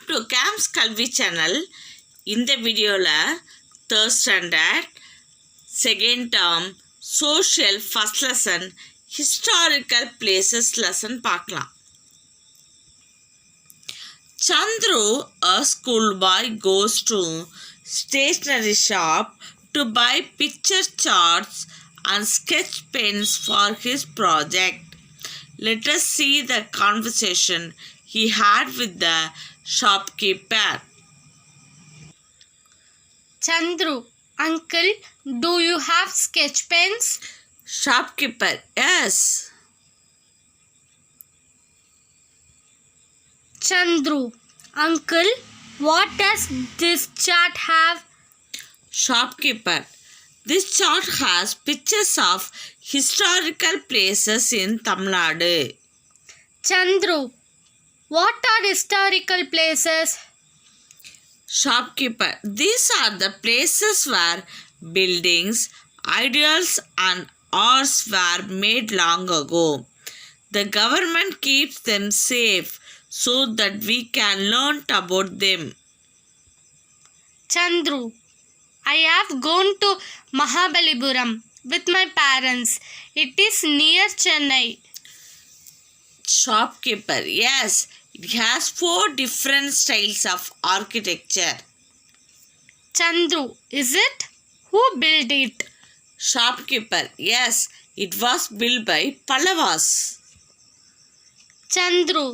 to Camps Kalvi channel. இந்த வீடியோவில் third standard second term social first lesson historical places lesson பார்க்கலாம். Chandru, a schoolboy, goes to stationery shop to buy picture charts and sketch pens for his project. Let us see the conversation he had with the shopkeeper. Chandru, uncle, do you have sketch pens? Shopkeeper, yes. Chandru, uncle, what does this chart have? Shopkeeper, this chart has pictures of historical places in Tamil Nadu. Chandru, what are historical places? Shopkeeper, these are the places where buildings, ideals and arts were made long ago. The government keeps them safe so that we can learn about them. Chandru, I have gone to Mahabalipuram with my parents. It is near Chennai. Shopkeeper, yes, it has 4 different styles of architecture. Chandru, is it? Who built it? Shopkeeper, yes, it was built by Pallavas. Chandru,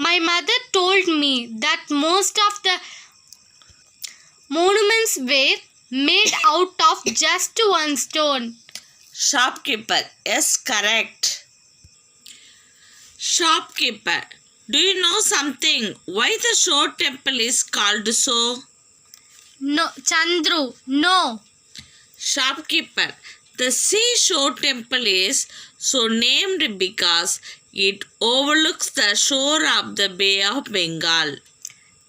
my mother told me that most of the monuments were made out of just one stone. Shopkeeper, yes, correct. Shopkeeper, do you know something? Why the Shore Temple is called so? No, Chandru, no. Shopkeeper, the seashore temple is so named because it overlooks the shore of the Bay of Bengal.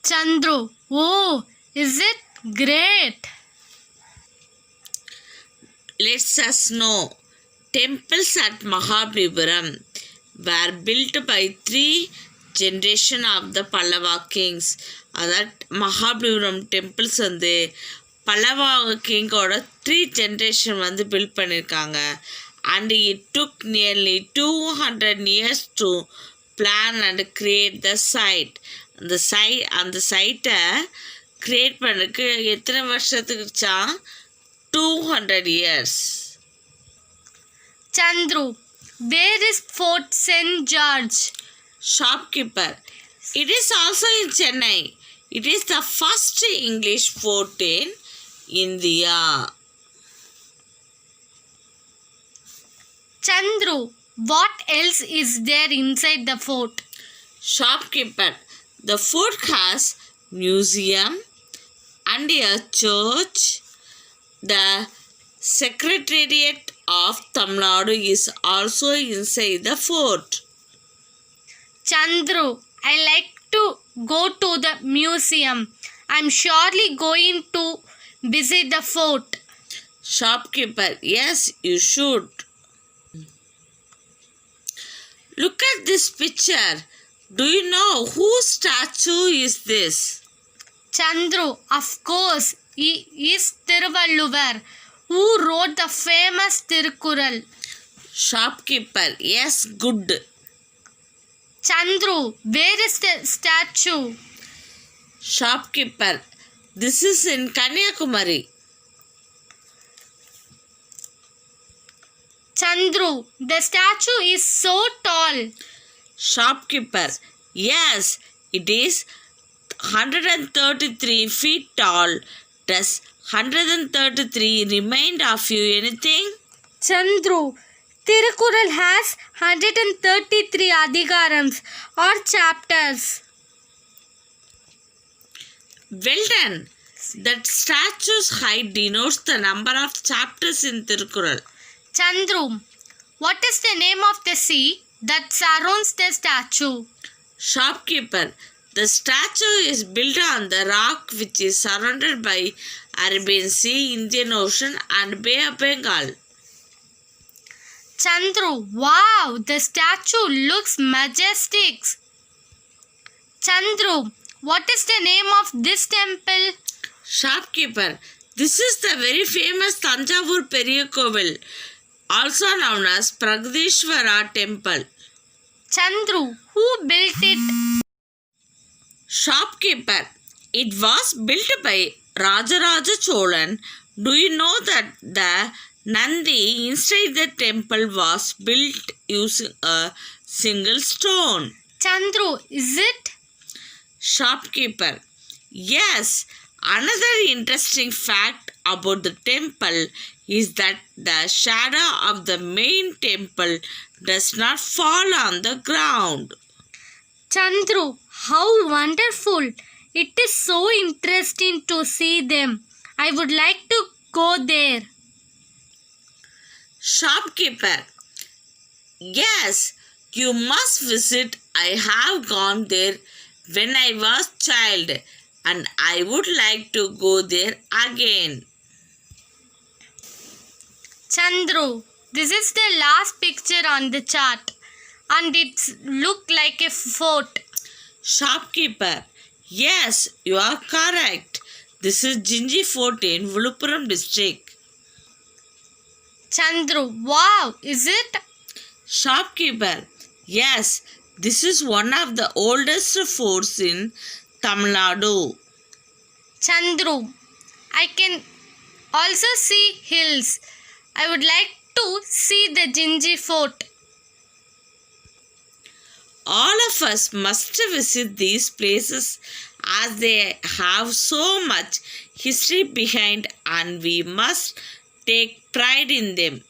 Chandru, oh, is it great? Let us know. Temples at Mahabalipuram were built by 3 generations of the Pallava kings. That Mahabalipuram temples வந்து பல்லவா கிங்கோட 3 generation வந்து build பண்ணியிருக்காங்க. And it took nearly 200 years to plan and create the site. அந்த சைட்டை create பண்ணுறதுக்கு எத்தனை வருஷத்துக்குச்சா? 200 years. Chandru, where is Fort St. George? Shopkeeper, it is also in Chennai. It is the first English fort in India. Chandru, what else is there inside the fort? Shopkeeper, the fort has museum and a church. The Secretariat of Tamil Nadu is also inside the fort. Chandru, I like to go to the museum. I'm surely going to visit the fort. Shopkeeper, yes, you should. Look at this picture. Do you know whose statue is this? Chandru, of course, he is Thiruvalluvar, who wrote the famous Tirukkural. Shopkeeper, yes, good. Chandru, where is the statue? Shopkeeper, this is in Kanyakumari. Chandru, the statue is so tall. Shopkeeper, yes, it is 133 feet tall. Does 133 remind of you anything? Chandru, Tirukkural has 133 adhikarams or chapters. Well done. That statue's height denotes the number of chapters in Tirukkural. Chandru, what is the name of the sea that surrounds the statue? Shopkeeper, the statue is built on the rock which is surrounded by Arabian Sea, Indian Ocean and Bay of Bengal. Chandru, wow, the statue looks majestic. Chandru, What is the name of this temple? Shopkeeper, this is the very famous Tanjavur Periya Kovil, also known as Pragadishwara Temple. Chandru, who built it? Shopkeeper, it was built by Rajaraja Cholan. Do you know that the Nandi inside the temple was built using a single stone? Chandru, is it? Shopkeeper, yes. Another interesting fact about the temple is that the shadow of the main temple does not fall on the ground. Chandru, how wonderful! It is so interesting to see them. I would like to go there. Shopkeeper, yes, you must visit. I have gone there when I was child and I would like to go there again. Chandru, this is the last picture on the chart and it looks like a fort. Shopkeeper, yes, you are correct. This is Jinji Fort in Viluppuram district. Chandru, wow, is it? Shopkeeper, yes, this is one of the oldest forts in Tamil Nadu. Chandru, I can also see hills. I would like to see the Jinji fort. All of us must visit these places as they have so much history behind and we must take pride in them.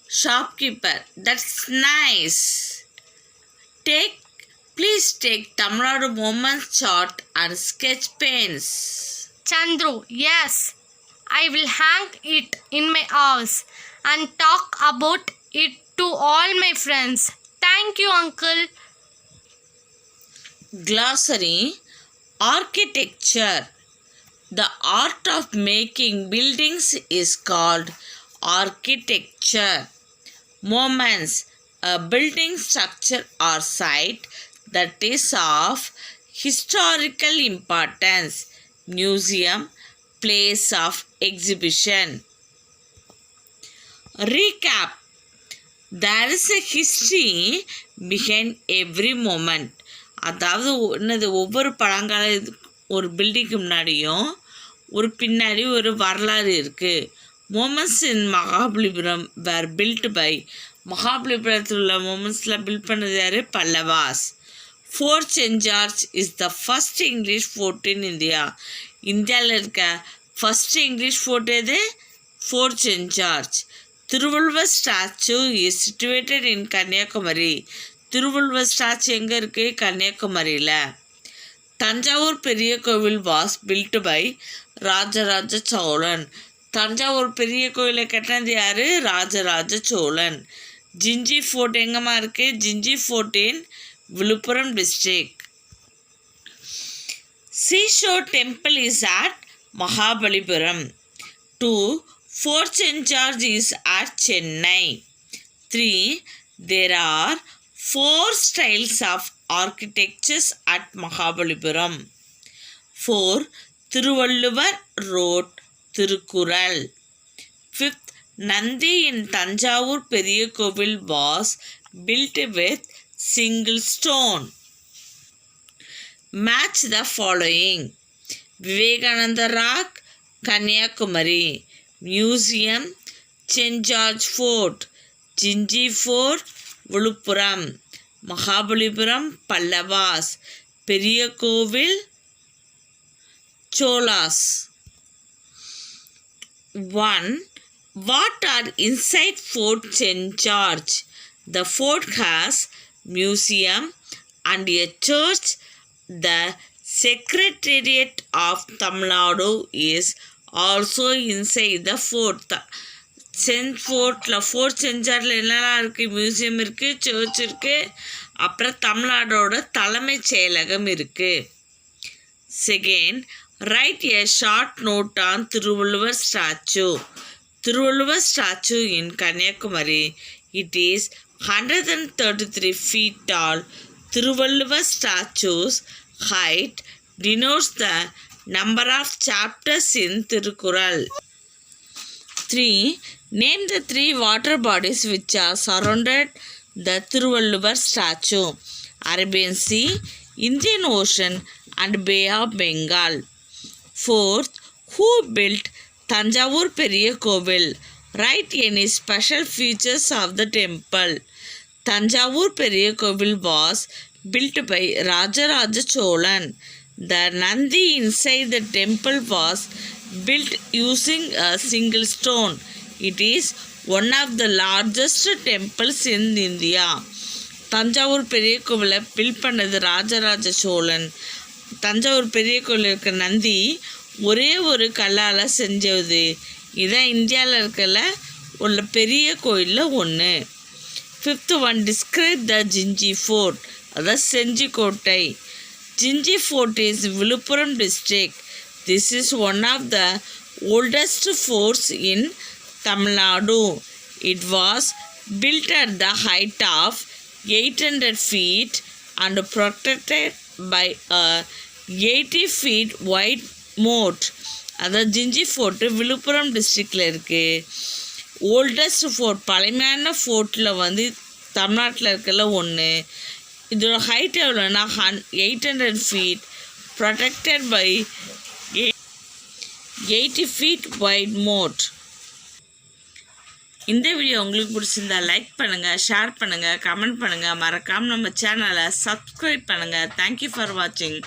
Shopkeeper, that's nice. Please take Tamil Nadu Moments chart and sketch pens. Chandru, yes, I will hang it in my house and talk about it to all my friends. Thank you, uncle. Glossary: Architecture. The art of making buildings is called architecture. Monuments: a building, structure or site that is of historical importance. Museum, place of exhibition. Recap: there is a history behind every moment. அதாவது என்னது, ஒவ்வொரு பழங்கால ஒரு பில்டிங்க்கு முன்னாடியும் ஒரு பின்னாடி ஒரு வரலாறு இருக்குது. Moments in Mahabalipuram were built by, மகாபலிபுரத்தில் உள்ள மொமெண்ட்ஸில் பில்ட் பண்ணது யார்? Pallavas. Fort Saint George is the first English fort in India. இந்தியாவில் இருக்க ஃபஸ்ட் இங்கிலீஷ் ஃபோர்ட் எது? Fort Saint George. Thiruvalluvar statue is situated in Kanyakumari. Thiruvalluvar statue எங்கே இருக்குது? கன்னியாகுமரியில். தஞ்சாவூர் பெரிய கோவில் was built by Rajaraja Cholan. Thanjavur பெரிய கோவிலை கட்டினது யார்? ராஜராஜ சோழன். ஜிஞ்சி ஃபோர்ட் எங்கம்மா இருக்குது? Gingee fort in Villupuram district. Seashore Temple is at Mahabalipuram. 2. Fort St. George is at Chennai. 3. There are 4 styles of architectures at Mahabalipuram. 4. Thiruvalluvar wrote Thirukural. 5th. Nandi in Tanjavur Periya Kovil was built with single stone. Match the following: Vivekananda Rock, Kanyakumari. Museum, St. George Fort. Jinji Fort, Viluppuram. Mahabalipuram, Pallavas. Periya Kovil, Cholas. 1. What are inside Fort St. George? The fort has museum and a church. The Secretariat of Tamil Nadu is also inside the fort. Fort Saint ஜார்ஜில் என்னெல்லாம் இருக்குது? Museum இருக்குது, search இருக்குது, அப்புறம் தமிழ்நாடோட தலைமைச் செயலகம் இருக்குது. Second, write a short note on Thiruvalluvar statue. Thiruvalluvar statue in Kanyakumari. It is 133 feet tall, Thiruvalluvar statue's height denotes the number of chapters in Tirukkural. 3. Name the 3 water bodies which are surrounded the Thiruvalluvar statue. Arabian Sea, Indian Ocean and Bay of Bengal. 4th, who built Tanjavur Periya Kovil? Write any special features of the temple. Tanjavur Periya Kovil was built by Rajaraja Cholan. The Nandi inside the temple was built using a single stone. It is one of the largest temples in India. Thanjavur பெரிய கோவிலை build பண்ணது ராஜராஜ சோழன். தஞ்சாவூர் பெரிய கோவில் இருக்க நந்தி ஒரே ஒரு கல்லால் செஞ்சது. இதான் இந்தியாவில் இருக்கிற உள்ள பெரிய கோயிலில் ஒன்று. 5th one, describe the Jinji Fort, அதாவது செஞ்சி கோட்டை. Jinji Fort is Viluppuram district. This is one of the oldest forts in Tamil Nadu. It was built at the height of 800 feet and protected by a 80 feet wide moat. அதாவது ginger fort Villupuram டிஸ்ட்ரிக்டில் இருக்குது. Oldest fort, பழமையான ஃபோர்ட்டில் வந்து தமிழ்நாட்டில் இருக்கல ஒன்று. இதோட height எவ்வளோன்னா 800 feet, protected by 80 feet wide moat. இந்த வீடியோ உங்களுக்கு பிடிச்சிருந்தா லைக் பண்ணுங்கள், ஷேர் பண்ணுங்கள், கமெண்ட் பண்ணுங்கள். மறக்காமல் நம்ம சேனலை சப்ஸ்கிரைப் பண்ணுங்கள். தேங்க்யூ ஃபார் வாட்சிங்.